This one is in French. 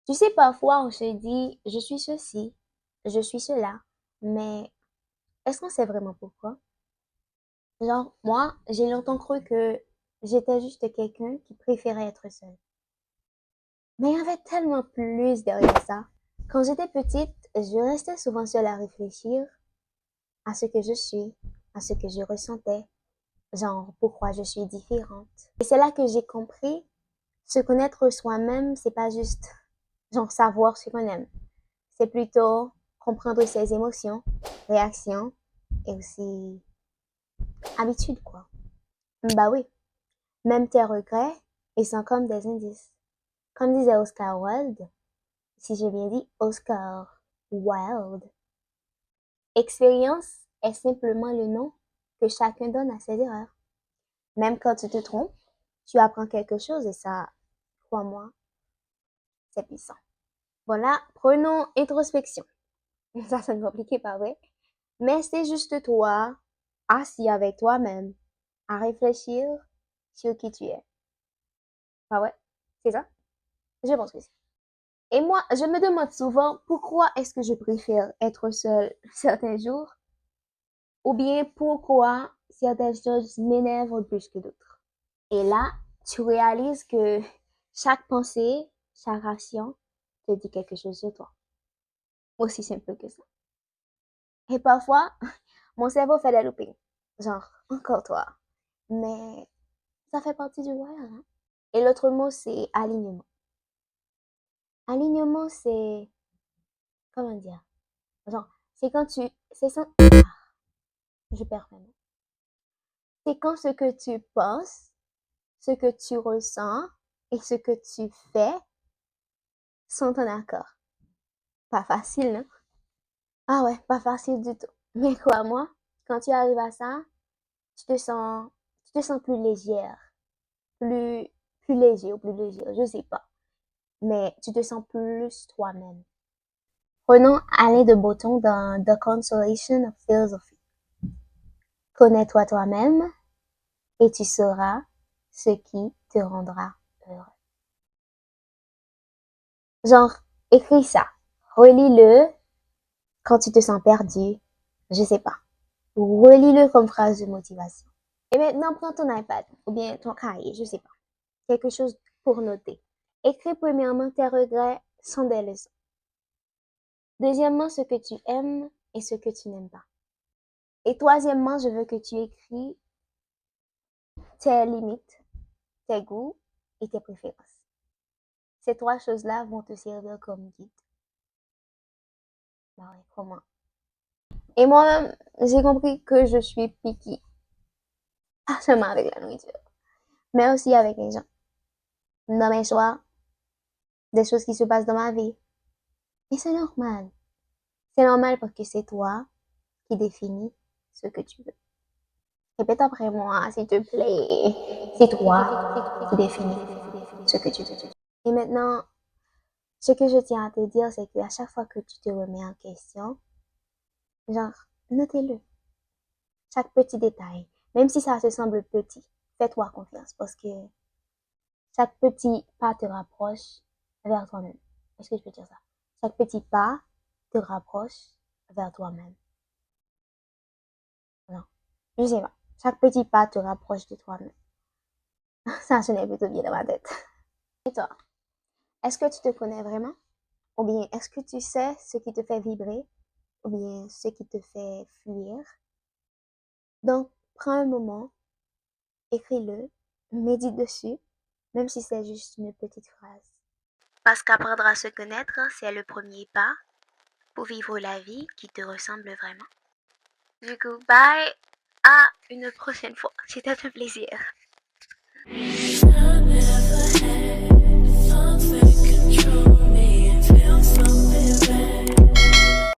Tu sais, parfois, on se dit, je suis ceci, je suis cela, mais est-ce qu'on sait vraiment pourquoi? Genre, moi, j'ai longtemps cru que j'étais juste quelqu'un qui préférait être seul. Mais il y avait tellement plus derrière ça. Quand j'étais petite, je restais souvent seule à réfléchir à ce que je suis, à ce que je ressentais, genre pourquoi je suis différente. Et c'est là que j'ai compris, se connaître soi-même, c'est pas juste genre savoir ce qu'on aime. C'est plutôt comprendre ses émotions, réactions et aussi habitudes, quoi. Bah oui, même tes regrets, ils sont comme des indices. Comme disait Oscar Wilde, si j'ai bien dit Oscar Wilde, expérience est simplement le nom que chacun donne à ses erreurs. Même quand tu te trompes, tu apprends quelque chose et ça, crois-moi, c'est puissant. Voilà, prenons introspection. Ça sonne compliqué, pas vrai? Mais c'est juste toi, assis avec toi-même, à réfléchir sur qui tu es. Ah ouais, c'est ça? Je pense que c'est. Et moi, je me demande souvent pourquoi est-ce que je préfère être seule certains jours ou bien pourquoi certaines choses m'énervent plus que d'autres. Et là, tu réalises que chaque pensée, chaque action te dit quelque chose sur toi. Aussi simple que ça. Et parfois, mon cerveau fait des loopings. Genre, encore toi. Mais ça fait partie du voyage, hein. Et l'autre mot, c'est alignement. Alignement, c'est, comment dire? Genre, c'est quand tu, c'est ça, je perds mes mots. C'est quand ce que tu penses, ce que tu ressens et ce que tu fais sont en accord. Pas facile, non? Ah ouais, pas facile du tout. Mais crois-moi, quand tu arrives à ça, tu te sens, tu te sens plus légère, plus, plus léger ou plus légère, je sais pas. Mais tu te sens plus toi-même. Prenons Alain de Botton dans The Consolation of Philosophy. Connais-toi toi-même et tu sauras ce qui te rendra heureux. Genre, écris ça, relis-le quand tu te sens perdu, je sais pas. Relis-le comme phrase de motivation. Et maintenant, prends ton iPad ou bien ton cahier, je sais pas. Quelque chose pour noter. Écris premièrement tes regrets sont des leçons. Deuxièmement, ce que tu aimes et ce que tu n'aimes pas. Et troisièmement, je veux que tu écris tes limites, tes goûts et tes préférences. Ces trois choses-là vont te servir comme guide. Bah ouais, comment? Et moi-même, j'ai compris que je suis picky. Pas seulement avec la nourriture, mais aussi avec les gens. Dans mes choix, des choses qui se passent dans ma vie. Et c'est normal. C'est normal parce que c'est toi qui définis ce que tu veux. Répète après moi, s'il te plaît. C'est toi qui définis ce que tu veux. Et maintenant, ce que je tiens à te dire, c'est qu'à chaque fois que tu te remets en question, genre, notez-le. Chaque petit détail. Même si ça te semble petit, fais-toi confiance parce que chaque petit pas te rapproche vers toi-même. Est-ce que je peux dire ça? Chaque petit pas te rapproche vers toi-même. Non, je sais pas. Chaque petit pas te rapproche de toi-même. Ça sonnait plutôt bien dans ma tête. Et toi, est-ce que tu te connais vraiment? Ou bien est-ce que tu sais ce qui te fait vibrer? Ou bien ce qui te fait fuir? Donc, prends un moment, écris-le, médite dessus, même si c'est juste une petite phrase. Parce qu'apprendre à se connaître, c'est le premier pas pour vivre la vie qui te ressemble vraiment. Du coup, bye, à une prochaine fois. C'était un plaisir.